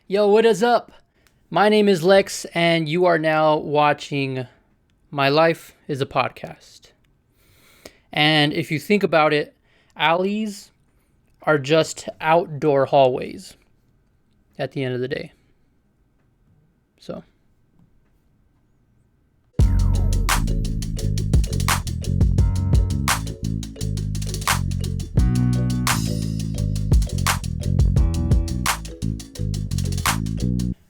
Yo, what is up? My name is Lex, and you are now watching My Life is a Podcast. And if you think about it, alleys are just outdoor hallways at the end of the day. So.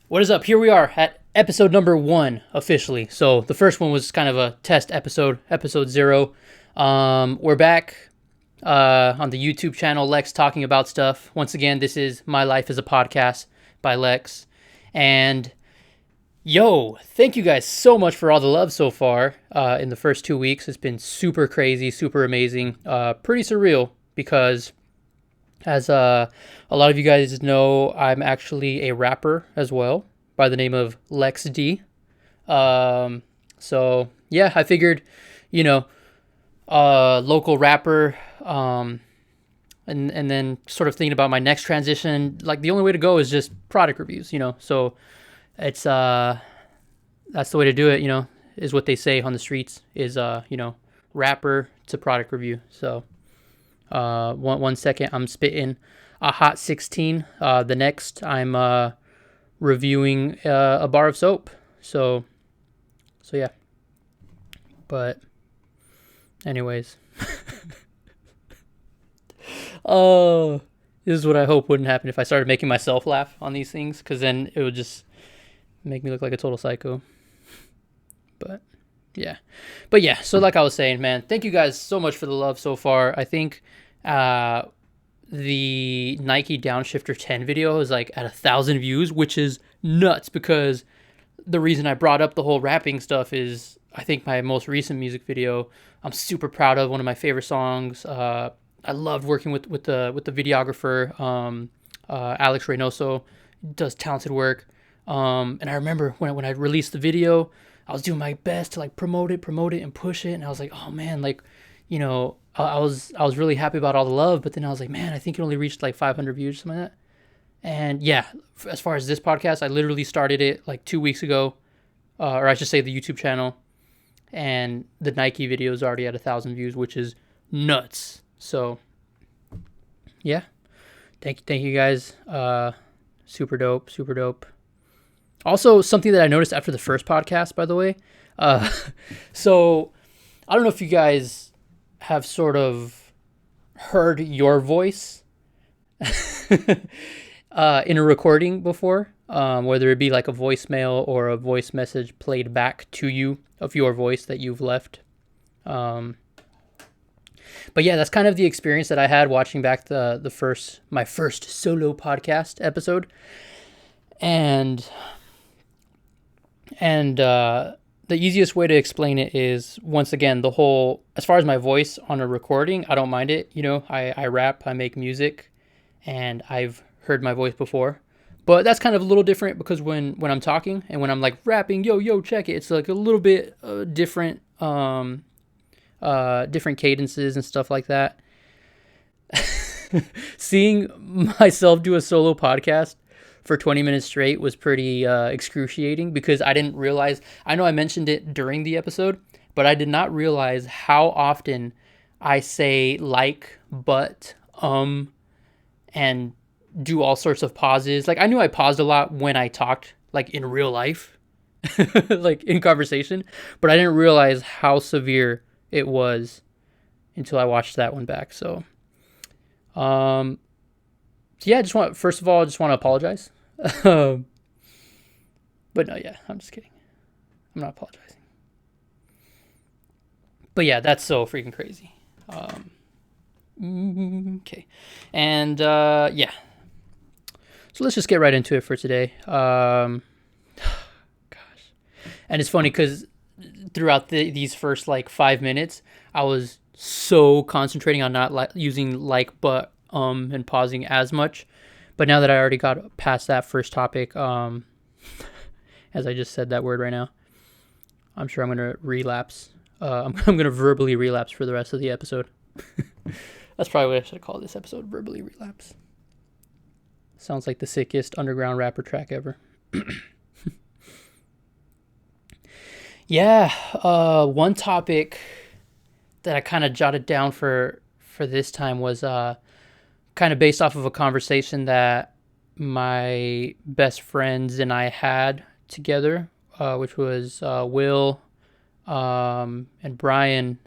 What is up? Here we are at episode number 1 officially. So the first one was kind of a test episode, episode 0. We're back on the YouTube channel, Lex Talking About Stuff. Once again, this is My Life is a Podcast by Lex. And yo, thank you guys so much for all the love so far in the first 2 weeks. It's been super crazy, super amazing, pretty surreal because as a lot of you guys know, I'm actually a rapper as well by the name of Lex D. So yeah, I figured, local rapper, and then sort of thinking about my next transition, like the only way to go is just product reviews, So it's that's the way to do it, is what they say on the streets is rapper to product review. So one second I'm spitting a hot 16. The next I'm reviewing a bar of soap. So yeah. But anyways. Oh, this is what I hope wouldn't happen if I started making myself laugh on these things, because then it would just make me look like a total psycho. But yeah, so like I was saying, man, thank you guys so much for the love so far. I think the Nike Downshifter 10 video is like at 1,000 views, which is nuts, because the reason I brought up the whole rapping stuff is I think my most recent music video I'm super proud of, one of my favorite songs. I loved working with the videographer, Alex Reynoso. Does talented work. And I remember when I released the video, I was doing my best to like promote it and push it. And I was like, oh man, like, I was really happy about all the love, but then I was like, man, I think it only reached like 500 views, something like that. And yeah, as far as this podcast, I literally started it like 2 weeks ago, or I should say the YouTube channel, and the Nike video is already at 1,000 views, which is nuts. So yeah, thank you guys. Super dope. Also, something that I noticed after the first podcast, by the way. So I don't know if you guys have sort of heard your voice in a recording before, whether it be like a voicemail or a voice message played back to you of your voice that you've left. But yeah, that's kind of the experience that I had watching back my first solo podcast episode. And the easiest way to explain it is, once again, the whole, as far as my voice on a recording, I don't mind it. I rap, I make music, and I've heard my voice before. But that's kind of a little different, because when I'm talking and when I'm like rapping, yo, check it, it's like a little bit different, different cadences and stuff like that. Seeing myself do a solo podcast for 20 minutes straight was pretty excruciating, because I didn't realize, I know I mentioned it during the episode, but I did not realize how often I say like, but, and do all sorts of pauses. Like, I knew I paused a lot when I talked, like in real life, like in conversation, but I didn't realize how severe it was until I watched that one back. So, yeah, first of all, I just want to apologize. But no, yeah, I'm just kidding. I'm not apologizing. But yeah, that's so freaking crazy. Okay. And yeah. So let's just get right into it for today. Gosh. And it's funny because throughout these first like 5 minutes, I was so concentrating on not using like, but, and pausing as much. But now that I already got past that first topic, as I just said that word right now, I'm sure I'm going to relapse. I'm going to verbally relapse for the rest of the episode. That's probably what I should have called this episode, verbally relapse. Sounds like the sickest underground rapper track ever. Yeah, one topic that I kind of jotted down for this time was kind of based off of a conversation that my best friends and I had together, which was Will and Brian,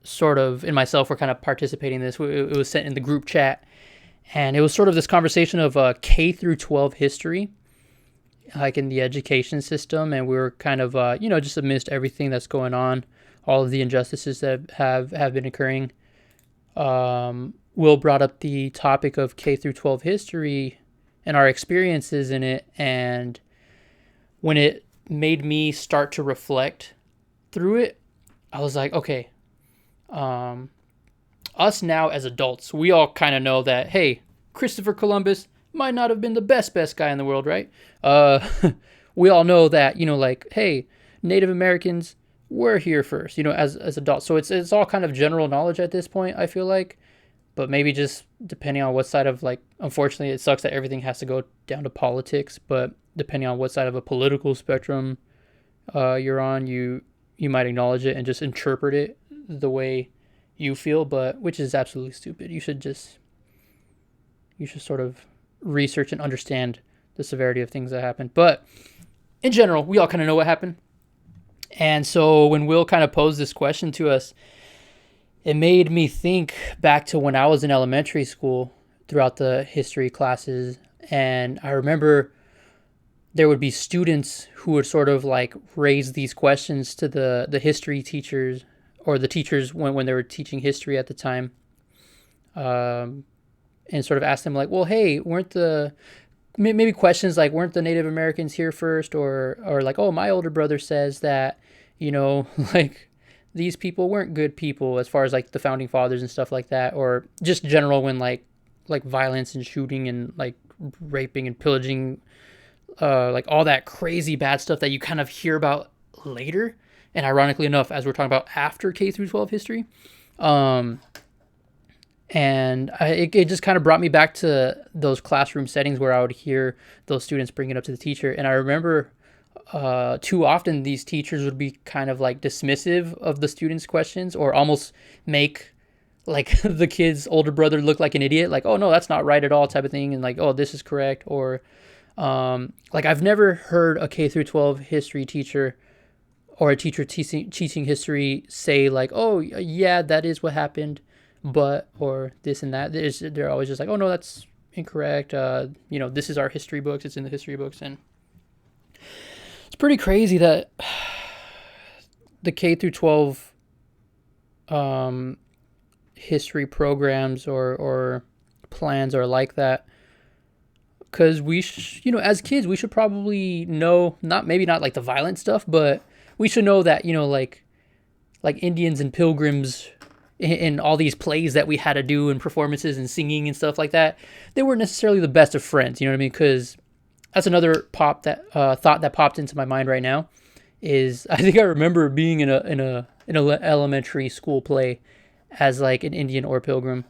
sort of, and myself were kind of participating in this. It was sent in the group chat, and it was sort of this conversation of K through 12 history, like in the education system, and we were kind of, just amidst everything that's going on, all of the injustices that have been occurring. Will brought up the topic of K through 12 history and our experiences in it, and when it made me start to reflect through it, I was like, okay, us now as adults, we all kind of know that, hey, Christopher Columbus might not have been the best guy in the world, right? We all know that, like, hey, Native Americans were here first, as adults. So it's all kind of general knowledge at this point, I feel like. But maybe just depending on what side of, like, unfortunately, it sucks that everything has to go down to politics. But depending on what side of a political spectrum you're on, you might acknowledge it and just interpret it the way you feel, but which is absolutely stupid. You should sort of research and understand the severity of things that happen. But in general, we all kind of know what happened. And so when Will kind of posed this question to us, it made me think back to when I was in elementary school throughout the history classes. And I remember there would be students who would sort of like raise these questions to the history teachers, or the teachers when they were teaching history at the time, and sort of ask them like, well, hey, maybe questions like, weren't the Native Americans here first? Or like, oh, my older brother says that, like, these people weren't good people as far as like the founding fathers and stuff like that, or just general when like violence and shooting and like raping and pillaging, like all that crazy bad stuff that you kind of hear about later. And ironically enough, as we're talking about after K through 12 history, it just kind of brought me back to those classroom settings where I would hear those students bring it up to the teacher. And I remember too often these teachers would be kind of like dismissive of the students' questions, or almost make like the kid's older brother look like an idiot, like, oh no, that's not right at all, type of thing, and like, oh, this is correct. Or like, I've never heard a K through 12 history teacher or a teacher teaching history say like, oh yeah, that is what happened, but, or this and that. They're always just like, oh no, that's incorrect. This is our history books. It's in the history books. And it's pretty crazy that the K through 12 history programs or plans are like that. Because we, as kids, we should probably know, maybe not like the violent stuff, but we should know that, like Indians and pilgrims in all these plays that we had to do and performances and singing and stuff like that, they weren't necessarily the best of friends. You know what I mean? Because that's another thought that popped into my mind right now. Is I think I remember being in a elementary school play as like an Indian or pilgrim,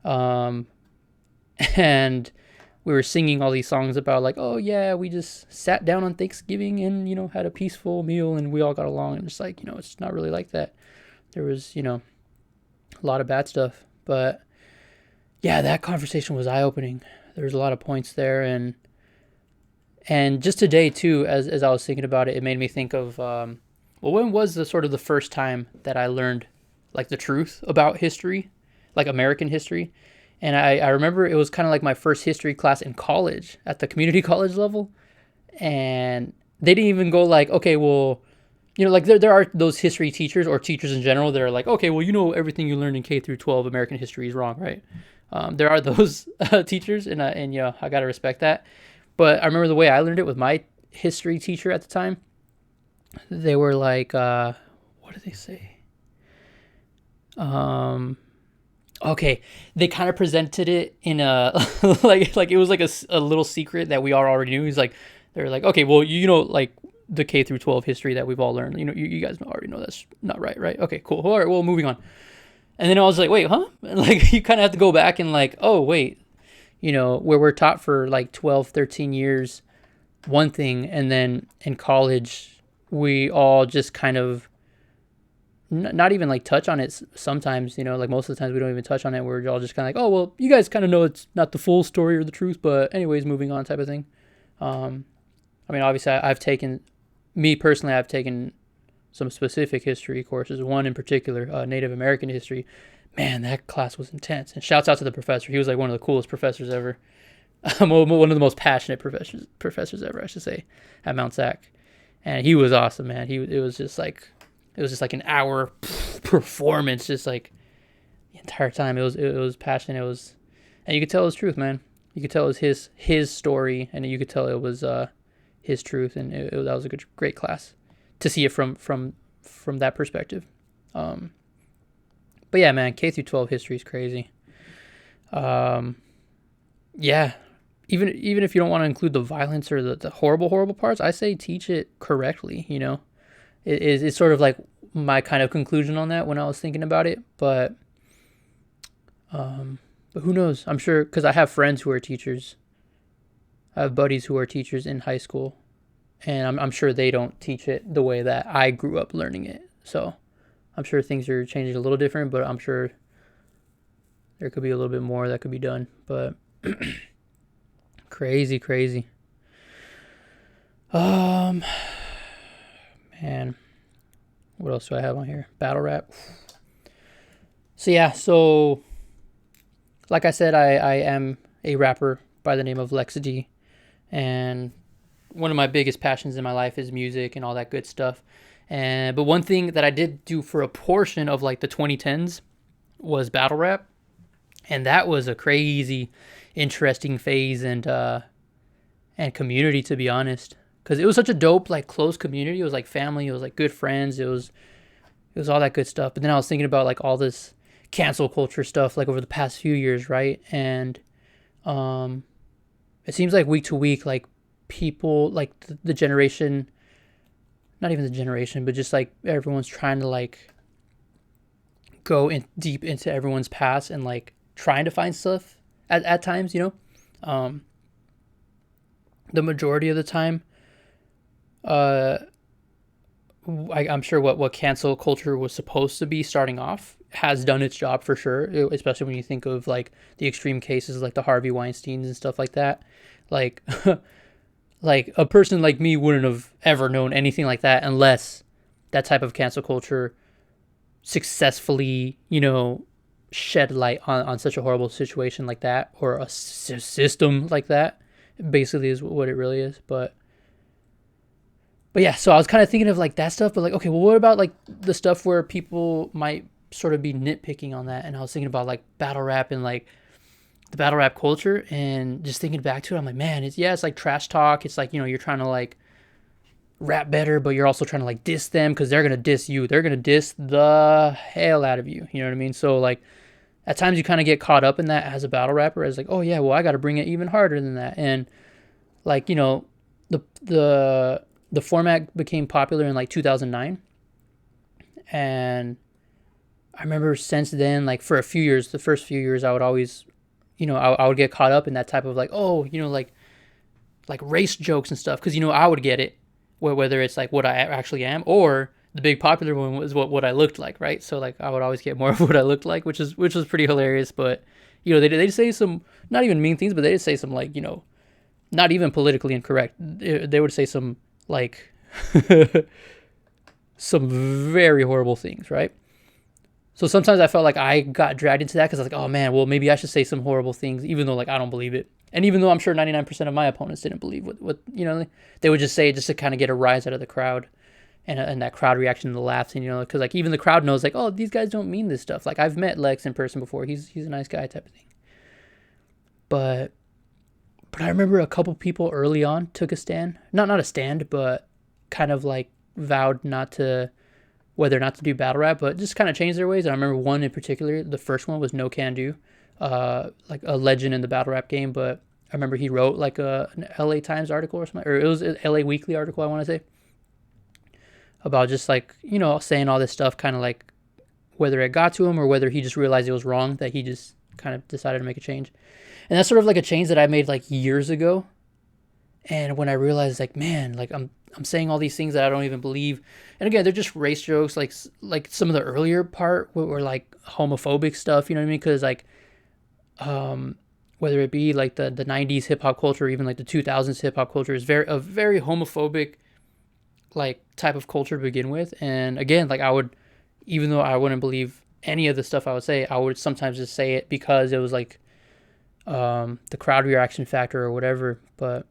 and we were singing all these songs about like, oh yeah, we just sat down on Thanksgiving and had a peaceful meal and we all got along. And it's like, it's not really like that. There was a lot of bad stuff. But yeah, that conversation was eye-opening. There was a lot of points there, and just today too, as I was thinking about it, it made me think of when was the sort of the first time that I learned like the truth about history, like American history. And I remember it was kind of like my first history class in college, at the community college level. And they didn't even go like, okay, well, like there are those history teachers or teachers in general that are like, okay, well, everything you learned in K through 12 American history is wrong, right? There are those teachers, and I got to respect that. But I remember the way I learned it with my history teacher at the time. They were like, what did they say? Okay, they kind of presented it in a like it was like a little secret that we all already knew. They're like, okay, well, like the K through 12 history that we've all learned. You guys already know that's not right? Okay, cool. All right, well, moving on. And then I was like, wait, huh? And like, you kind of have to go back and like, oh wait, where we're taught for like 12, 13 years one thing, and then in college we all just kind of not even like touch on it sometimes, like most of the times we don't even touch on it. We're all just kind of like, oh, well, you guys kind of know it's not the full story or the truth, but anyways, moving on type of thing. I mean, obviously me personally, I've taken some specific history courses, one in particular, Native American history. Man, that class was intense. And shouts out to the professor. He was like one of the coolest professors ever. One of the most passionate professors ever, I should say, at Mount Sac. And he was awesome, man. It was just like an hour performance, just like the entire time. It was passionate. And you could tell it was truth, man. You could tell it was his story, and you could tell it was his truth, and that was a great class to see it from that perspective. But yeah, man, K through 12 history is crazy. Yeah, even if you don't want to include the violence or the horrible parts, I say teach it correctly. It's sort of like my kind of conclusion on that when I was thinking about it. But who knows? I'm sure, because I have friends who are teachers. I have buddies who are teachers in high school, and I'm sure they don't teach it the way that I grew up learning it. So I'm sure things are changing a little different, but I'm sure there could be a little bit more that could be done. But crazy. Man, what else do I have on here? Battle rap. So yeah, like I said, I am a rapper by the name of Lex D, and one of my biggest passions in my life is music and all that good stuff. But one thing that I did do for a portion of like the 2010s was battle rap, and that was a crazy, interesting phase and community, to be honest, because it was such a dope, like, close community. It was like family. It was like good friends. It was all that good stuff. But then I was thinking about like all this cancel culture stuff like over the past few years, right? And it seems like week to week, like people, like the generation, not even the generation, but just like everyone's trying to like go in deep into everyone's past and like trying to find stuff at times, the majority of the time, I'm sure what cancel culture was supposed to be starting off has done its job for sure, especially when you think of like the extreme cases like the Harvey Weinsteins and stuff like that. Like like a person like me wouldn't have ever known anything like that unless that type of cancel culture successfully, shed light on such a horrible situation like that, or a system like that, basically is what it really is. But yeah, so I was kind of thinking of like that stuff, but like, okay, well, what about like the stuff where people might sort of be nitpicking on that? And I was thinking about like battle rap and like the battle rap culture, and just thinking back to it, I'm like, man, it's like trash talk. It's like, you're trying to like rap better, but you're also trying to like diss them because they're going to diss you. They're going to diss the hell out of you. You know what I mean? So like at times you kind of get caught up in that as a battle rapper, as like, oh yeah, well, I got to bring it even harder than that. And like, the format became popular in like 2009. And I remember since then, like for a few years, the first few years, I would always, I would get caught up in that type of like, oh, like race jokes and stuff. Cause I would get it, whether it's like what I actually am, or the big popular one was what I looked like. Right. So like I would always get more of what I looked like, which was pretty hilarious. But, they say some, not even mean things, but they just say some like, not even politically incorrect. They would say some like some very horrible things, right? So sometimes I felt like I got dragged into that because I was like, oh man, well, maybe I should say some horrible things, even though like I don't believe it. And even though I'm sure 99% of my opponents didn't believe what they would just say it just to kind of get a rise out of the crowd, and that crowd reaction, the laughs, and because like even the crowd knows like, oh, these guys don't mean this stuff. Like I've met Lex in person before. He's a nice guy type of thing. But I remember a couple people early on took a stand. Not a stand, but kind of like vowed whether or not to do battle rap, but just kind of changed their ways. And I remember one in particular, the first one was No Can Do, like a legend in the battle rap game. But I remember he wrote like an LA Times article or something, or it was an LA Weekly article, I want to say, about just like, saying all this stuff, kind of like whether it got to him or whether he just realized it was wrong, that he just kind of decided to make a change. And that's sort of like a change that I made like years ago. And when I realized, like, man, like I'm saying all these things that I don't even believe. And again, they're just race jokes. Like some of the earlier part were like homophobic stuff. You know what I mean? Because like whether it be like the 90s hip hop culture, or even like the 2000s hip hop culture, is very homophobic like type of culture to begin with. And again, like I would, even though I wouldn't believe any of the stuff I would say, I would sometimes just say it because it was like the crowd reaction factor or whatever. But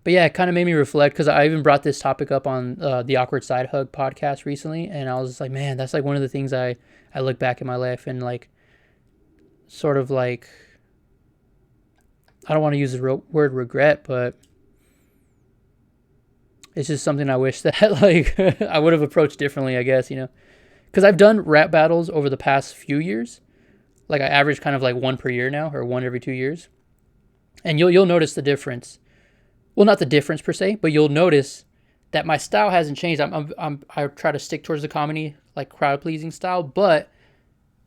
yeah, it kind of made me reflect, because I even brought this topic up on the Awkward Side Hug podcast recently, and I was just like, man, that's like one of the things I look back in my life and like sort of like, I don't want to use the word regret, but it's just something I wish that like I would have approached differently, I guess, because I've done rap battles over the past few years. Like I average kind of like one per year now, or one every 2 years, and you'll notice the difference. Well, not the difference per se, but you'll notice that my style hasn't changed. I try to stick towards the comedy, like crowd pleasing style, but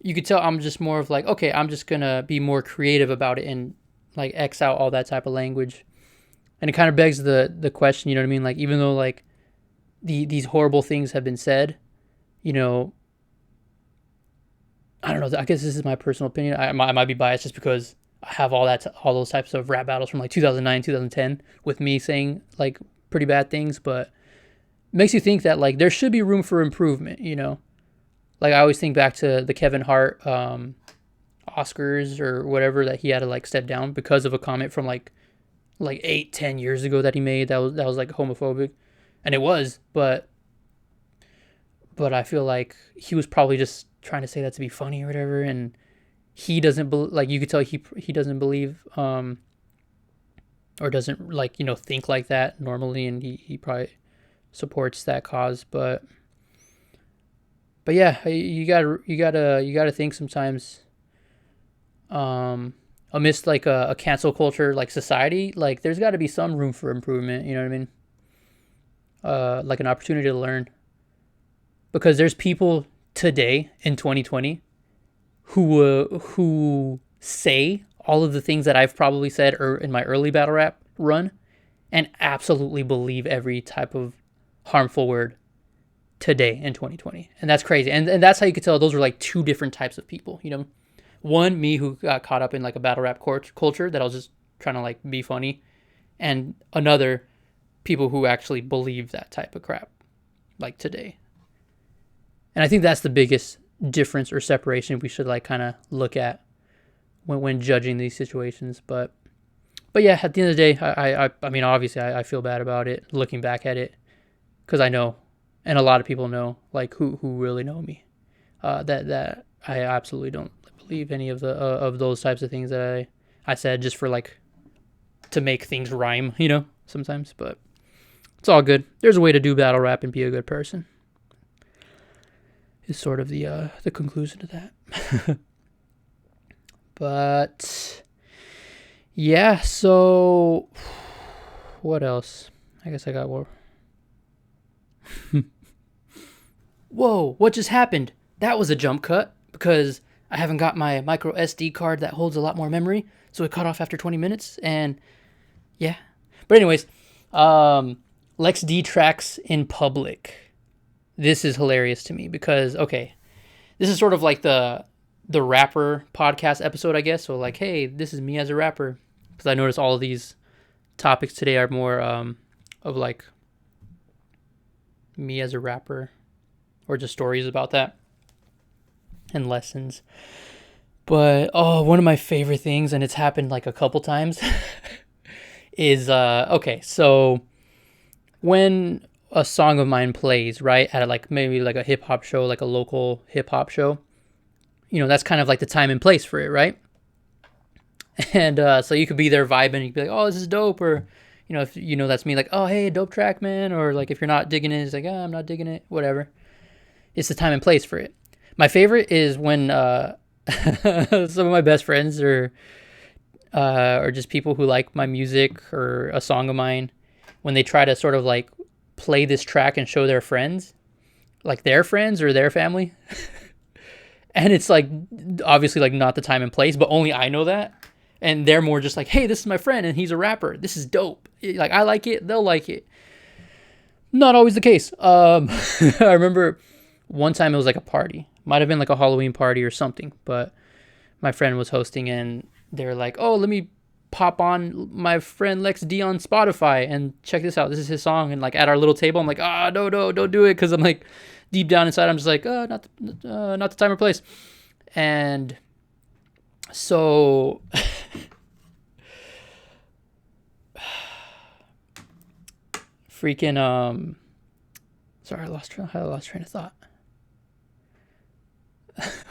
you could tell I'm just more of like, okay, I'm just gonna be more creative about it and like X out all that type of language. And it kind of begs the question, you know what I mean? Like, even though like these horrible things have been said, I don't know. I guess this is my personal opinion. I might be biased just because I have all those types of rap battles from like 2009, 2010 with me saying like pretty bad things, but it makes you think that like there should be room for improvement, Like I always think back to the Kevin Hart Oscars or whatever, that he had to like step down because of a comment from like 8-10 years ago that he made that was like homophobic, and it was, but I feel like he was probably just trying to say that to be funny or whatever, and he doesn't like, you could tell he doesn't believe or doesn't like think like that normally, and he probably supports that cause, but yeah, you gotta think sometimes, amidst like a cancel culture like society, like there's got to be some room for improvement, you know what I mean? Like an opportunity to learn, because there's people today in 2020 who say all of the things that I've probably said or in my early battle rap run, and absolutely believe every type of harmful word today in 2020. And that's crazy. And that's how you could tell those were like two different types of people, One, me, who got caught up in like a battle rap culture that I was just trying to like be funny, and another, people who actually believe that type of crap like today. And I think that's the biggest difference or separation we should like kind of look at when judging these situations. But yeah, at the end of the day, I mean, obviously I feel bad about it looking back at it, because I know, and a lot of people know, like who really know me, that I absolutely don't believe any of the of those types of things that I said just for like to make things rhyme, sometimes. But it's all good. There's a way to do battle rap and be a good person, is sort of the conclusion to that. But yeah, so what else? I guess I got more. Whoa, what just happened? That was a jump cut, because I haven't got my micro SD card that holds a lot more memory, so it cut off after 20 minutes, and yeah. But anyways, Lex D tracks in public. This is hilarious to me because, okay, this is sort of like the rapper podcast episode, I guess. So like, hey, this is me as a rapper, because I noticed all of these topics today are more of like me as a rapper, or just stories about that and lessons. But one of my favorite things, and it's happened like a couple times, is okay, so when a song of mine plays, right, at like maybe like a hip hop show, like a local hip hop show, that's kind of like the time and place for it, right? And so you could be there vibing, you could be like, oh, this is dope, or if that's me, like, oh, hey, dope track, man, or like if you're not digging it, it's like, oh, I'm not digging it, whatever. It's the time and place for it. My favorite is when some of my best friends or just people who like my music or a song of mine, when they try to sort of like play this track and show their friends, like their friends or their family. And it's like obviously like not the time and place, but only I know that. And they're more just like, hey, this is my friend and he's a rapper. This is dope. Like, I like it, they'll like it. Not always the case. I remember one time it was like a party. Might have been like a Halloween party or something, but my friend was hosting and they're like, oh, let me pop on my friend Lex D on Spotify and check this out. This is his song. And like at our little table, I'm like, no, don't do it. Cause I'm like deep down inside, I'm just like, not the time or place. And so freaking, sorry, I lost train of thought.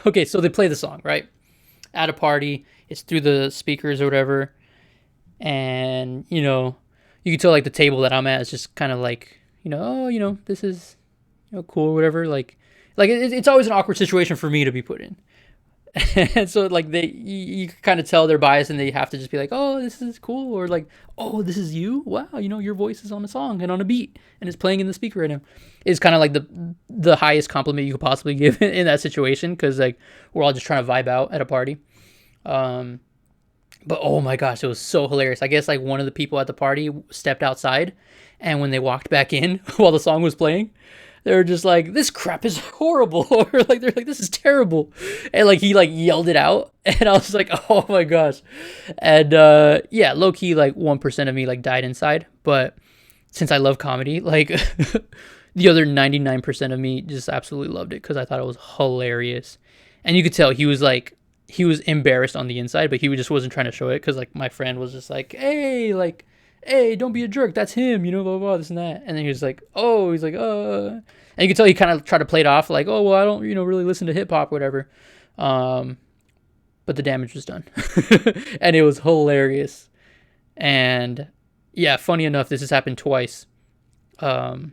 Okay. So they play the song, right? At a party, it's through the speakers or whatever. And, you can tell like the table that I'm at is just kind of like, this is, cool or whatever. Like it's always an awkward situation for me to be put in. And so like you kind of tell they're biased and they have to just be like, oh, this is cool. Or like, oh, this is you. Wow. Your voice is on a song and on a beat and it's playing in the speaker right now. It's kind of like the highest compliment you could possibly give in that situation. Cause like we're all just trying to vibe out at a party. But oh my gosh, it was so hilarious. I guess like one of the people at the party stepped outside and when they walked back in while the song was playing, they were just like, this crap is horrible. Or like, they're like, this is terrible. And like, he like yelled it out and I was like, oh my gosh. And, yeah, low key, like 1% of me like died inside. But since I love comedy, like the other 99% of me just absolutely loved it. Cause I thought it was hilarious. And you could tell he was embarrassed on the inside, but he just wasn't trying to show it. Cause like my friend was just like, hey, don't be a jerk. That's him, blah, blah, blah, this and that. And then he was like, oh, and you could tell he kind of tried to play it off like, oh, well, I don't, really listen to hip hop or whatever. But the damage was done and it was hilarious. And yeah, funny enough, this has happened twice. I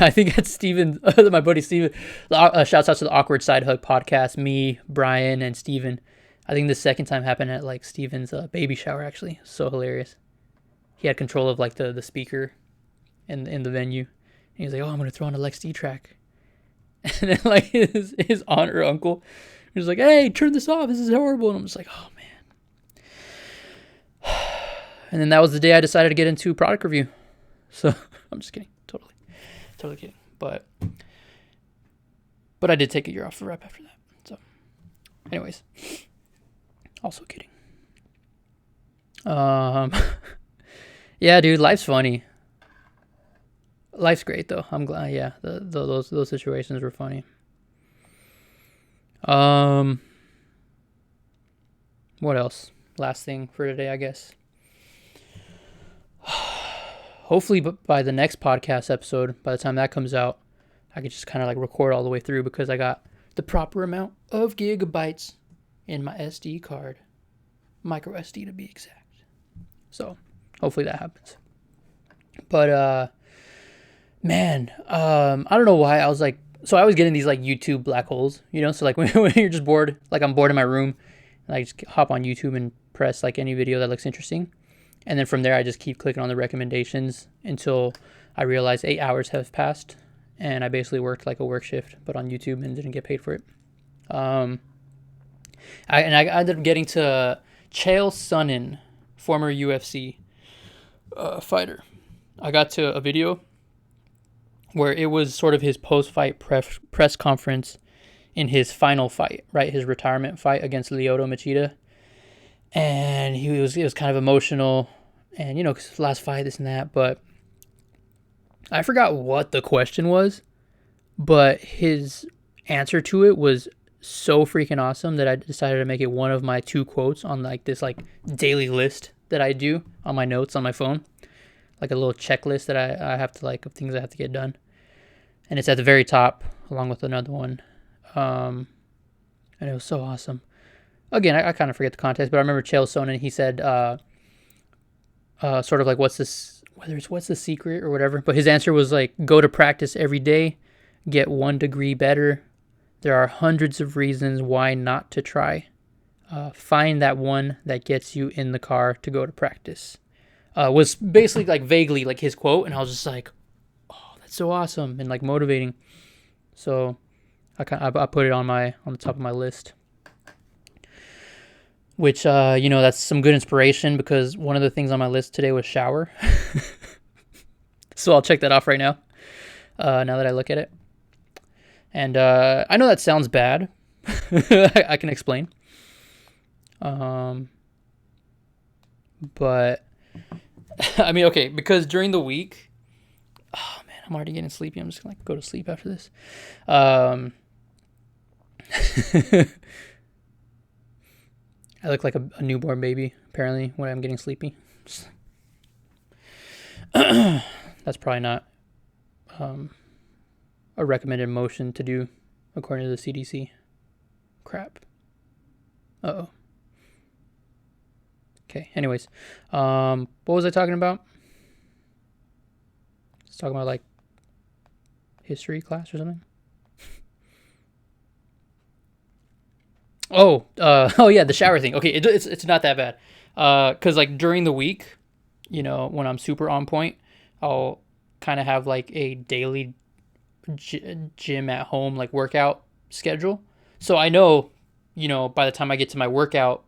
think that's Steven, my buddy Steven, shouts out to the Awkward Side Hug podcast, me, Brian, and Steven. I think the second time happened at like Steven's baby shower, actually. So hilarious. He had control of like the speaker in the venue. And he was like, oh, I'm going to throw on a Lex D track. And then like his aunt or uncle he was like, hey, turn this off. This is horrible. And I'm just like, oh, man. And then that was the day I decided to get into product review. So I'm just kidding. Totally kidding. But I did take a year off for rep after that. So anyways. Also kidding. Yeah, dude, life's funny. Life's great though. I'm glad. Yeah, those situations were funny. What else? Last thing for today, I guess. Hopefully, by the next podcast episode, by the time that comes out, I could just kind of like record all the way through because I got the proper amount of gigabytes in my SD card, micro SD to be exact. So hopefully that happens. But man, I don't know why I was like, so I was getting these like YouTube black holes, so like when you're just bored, like I'm bored in my room and I just hop on YouTube and press like any video that looks interesting. And then from there, I just keep clicking on the recommendations until I realize 8 hours have passed and I basically worked like a work shift, but on YouTube and didn't get paid for it. I ended up getting to Chael Sonnen, former UFC fighter. I got to a video where it was sort of his post-fight press conference in his final fight, right? His retirement fight against Lyoto Machida. And it was kind of emotional and, because his last fight, this and that. But I forgot what the question was, but his answer to it was so freaking awesome that I decided to make it one of my 2 quotes on like this like daily list that I do on my notes on my phone, like a little checklist that I have to like of things I have to get done, and it's at the very top along with another one, and it was so awesome. Again, I kind of forget the context, but I remember Chael Sonnen, he said sort of like what's the secret or whatever, but his answer was like, go to practice every day, get 1 degree better. There are hundreds of reasons why not to try. Find that one that gets you in the car to go to practice. Was basically like vaguely like his quote, and I was just like, oh, that's so awesome and like motivating. So I put it on the top of my list. which that's some good inspiration because one of the things on my list today was shower. So I'll check that off right now. Now that I look at it, and I know that sounds bad. I can explain. But I mean, okay, because during the week, oh man, I'm already getting sleepy. I'm just gonna go to sleep after this. I look like a newborn baby, apparently, when I'm getting sleepy. That's probably not a recommended motion to do, according to the CDC. Crap. Uh-oh. Okay, anyways. What was I talking about? I was talking about, like, history class or something? Oh yeah, the shower thing. Okay, it's not that bad. Cause like during the week, when I'm super on point, I'll kind of have like a daily gym at home like workout schedule. So I know, by the time I get to my workout,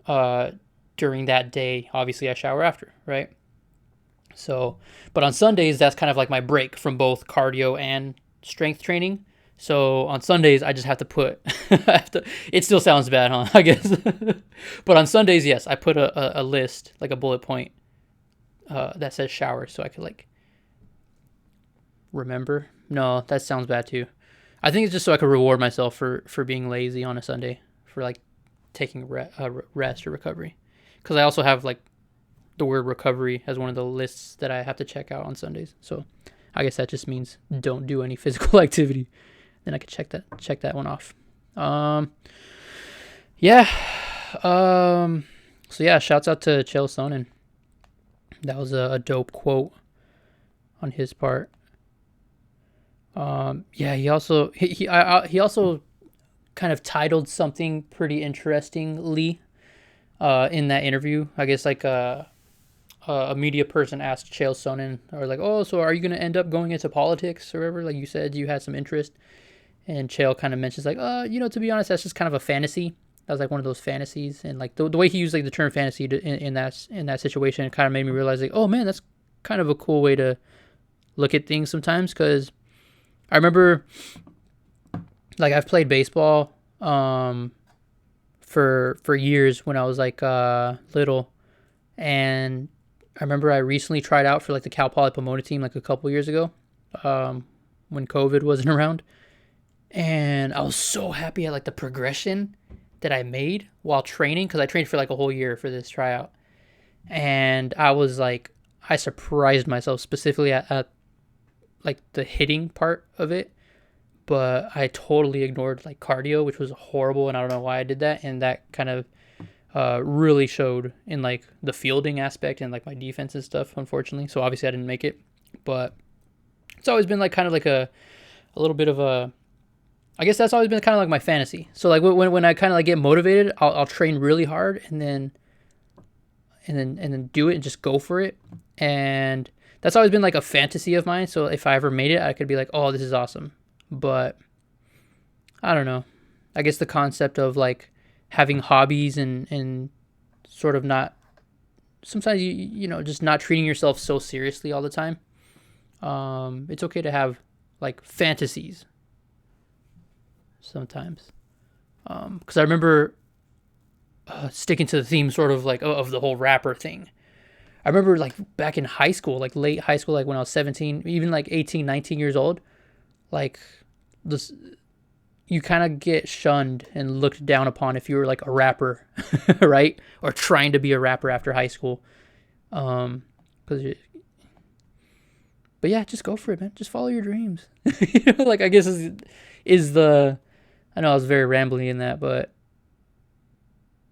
during that day, obviously I shower after, right? So, but on Sundays, that's kind of like my break from both cardio and strength training. So on Sundays, I just have to put, it still sounds bad, huh? I guess. But on Sundays, yes, I put a list, like a bullet point, that says shower so I could like remember. No, that sounds bad too. I think it's just so I could reward myself for being lazy on a Sunday, for like taking rest or recovery. Because I also have like the word recovery as one of the lists that I have to check out on Sundays. So I guess that just means don't do any physical activity. Then I could check that one off. Yeah. So yeah, shouts out to Chael Sonnen. That was a dope quote on his part. Yeah, he also he also kind of titled something pretty interestingly in that interview. I guess like a media person asked Chael Sonnen, or like, oh, so are you going to end up going into politics or whatever? Like you said, you had some interest. And Chael kind of mentions like, to be honest, that's just kind of a fantasy. That was like one of those fantasies. And like the way he used like the term fantasy in that situation, it kind of made me realize like, oh man, that's kind of a cool way to look at things sometimes. Because I remember like I've played baseball for years when I was like little, and I remember I recently tried out for like the Cal Poly Pomona team like a couple years ago, when COVID wasn't around, and I was so happy at like the progression that I made while training, because I trained for like a whole year for this tryout, and I was like, I surprised myself specifically at like the hitting part of it, but I totally ignored like cardio, which was horrible, and I don't know why I did that, and that kind of really showed in like the fielding aspect and like my defense and stuff, unfortunately. So obviously I didn't make it, but it's always been like kind of like a little bit of a, I guess that's always been kind of like my fantasy. So like when I kind of like get motivated, I'll train really hard and then do it and just go for it. And that's always been like a fantasy of mine. So if I ever made it, I could be like, oh, this is awesome. But I don't know. I guess the concept of like having hobbies and sort of not, sometimes just not treating yourself so seriously all the time. It's okay to have like fantasies sometimes. Because I remember sticking to the theme sort of like of the whole rapper thing. I remember like back in high school, like late high school, like when I was 17, even like 18, 19 years old, like this, you kind of get shunned and looked down upon if you were like a rapper, right? Or trying to be a rapper after high school. But yeah, just go for it, man. Just follow your dreams. Like I guess is the, I know I was very rambling in that, but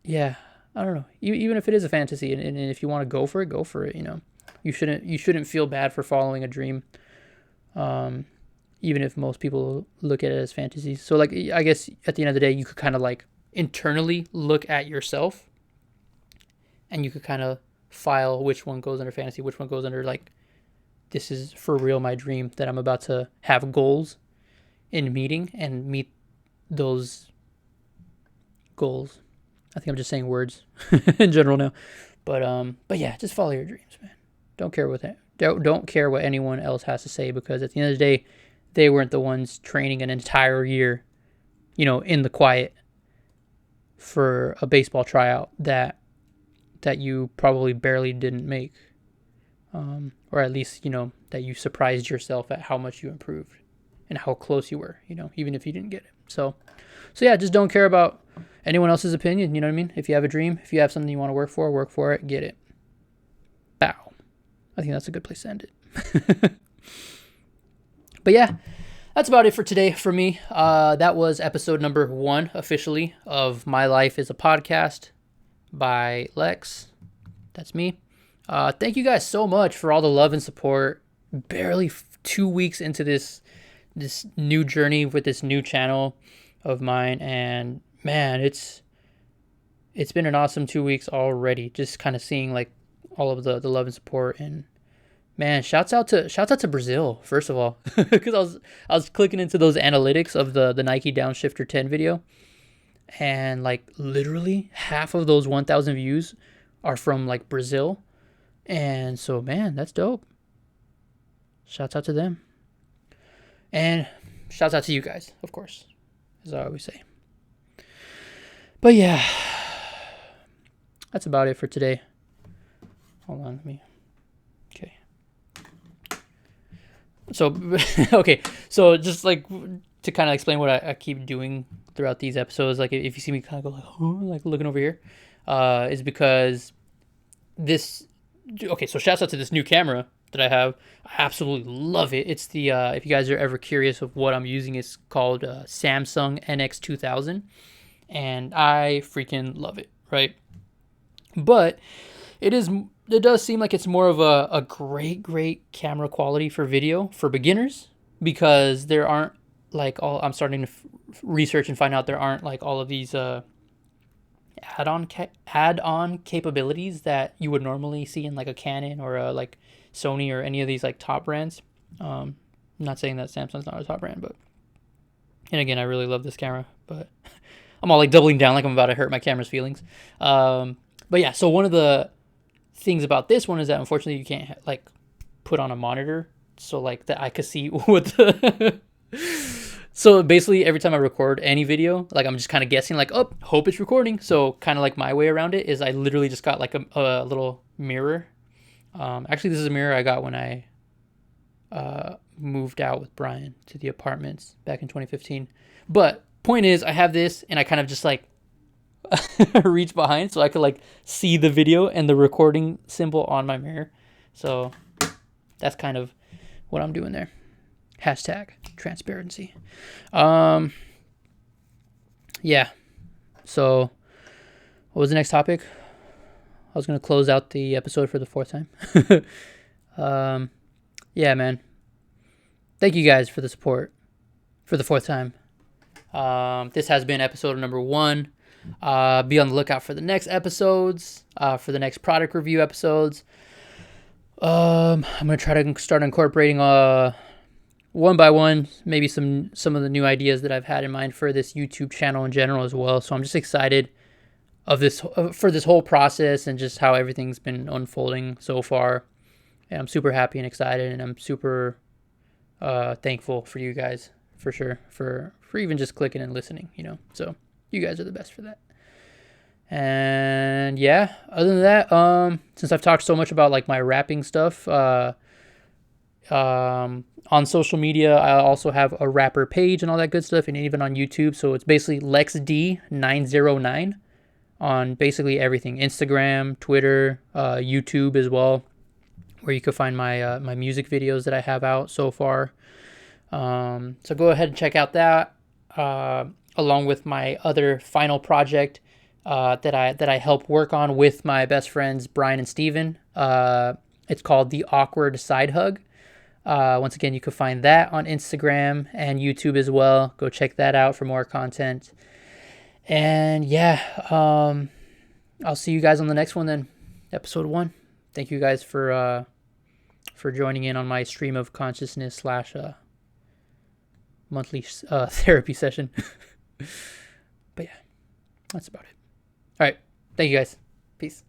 yeah, I don't know. Even if it is a fantasy, and if you want to go for it, go for it. You shouldn't feel bad for following a dream. Even if most people look at it as fantasies. So like, I guess at the end of the day, you could kind of like internally look at yourself, and you could kind of file which one goes under fantasy, which one goes under like, this is for real my dream that I'm about to have goals in meeting and meet those goals. I think I'm just saying words in general now. But yeah, just follow your dreams, man. Don't care what anyone else has to say, because at the end of the day, they weren't the ones training an entire year, in the quiet for a baseball tryout that you probably barely didn't make, or at least that you surprised yourself at how much you improved and how close you were, even if you didn't get it. So yeah, just don't care about anyone else's opinion. You know what I mean? If you have a dream, if you have something you want to work for it, get it. Bow. I think that's a good place to end it. But yeah, that's about it for today for me. That was episode number 1 officially of My Life is a Podcast by Lex. That's me. Thank you guys so much for all the love and support. Barely 2 weeks into this new journey with this new channel of mine, and man, it's been an awesome 2 weeks already. Just kind of seeing like all of the love and support, and man, shouts out to Brazil first of all, because I was clicking into those analytics of the Nike Downshifter 10 video, and like literally half of those 1,000 views are from like Brazil, and so man, that's dope. Shouts out to them, and shouts out to you guys, of course, as I always say. But yeah, that's about it for today. Hold on, okay. So, okay, so just like to kind of explain what I keep doing throughout these episodes, like if you see me kind of go like, oh, like looking over here, is because okay, so shouts out to this new camera that I have. I absolutely love it. It's the, if you guys are ever curious of what I'm using, it's called Samsung NX2000. And I freaking love it, right? But it does seem like it's more of a great camera quality for video for beginners, because there aren't like I'm starting to research and find out there aren't like all of these add-on capabilities that you would normally see in like a Canon or a like Sony or any of these like top brands. I'm not saying that Samsung's not a top brand, but, and again, I really love this camera, but I'm all like doubling down like I'm about to hurt my camera's feelings. But yeah, so one of the things about this one is that unfortunately you can't like put on a monitor, so like that I could see what the so basically every time I record any video, like I'm just kind of guessing like, oh, hope it's recording. So kind of like my way around it is I literally just got like a little mirror. Actually, this is a mirror I got when I moved out with Brian to the apartments back in 2015. But point is, I have this and I kind of just like reach behind so I could like see the video and the recording symbol on my mirror. So that's kind of what I'm doing there. Hashtag transparency. Yeah. So what was the next topic? I was going to close out the episode for the 4th time. Yeah, man. Thank you guys for the support for the 4th time. This has been episode number 1. Be on the lookout for the next episodes, for the next product review episodes. I'm going to try to start incorporating one by one, maybe some of the new ideas that I've had in mind for this YouTube channel in general as well. So I'm just excited for this whole process and just how everything's been unfolding so far. And I'm super happy and excited, and I'm super thankful for you guys for sure for even just clicking and listening, So you guys are the best for that. And yeah, other than that, since I've talked so much about like my rapping stuff, on social media, I also have a rapper page and all that good stuff, and even on YouTube. So it's basically LexD909 on basically everything: Instagram, Twitter, YouTube as well, where you can find my my music videos that I have out so far. So go ahead and check out that, along with my other final project that I help work on with my best friends Brian and Steven. It's called The Awkward Side Hug. Once again, you can find that on Instagram and YouTube as well. Go check that out for more content. And yeah, I'll see you guys on the next one then, episode 1. Thank you guys for joining in on my stream of consciousness / monthly therapy session. But yeah, that's about it. All right. Thank you guys. Peace.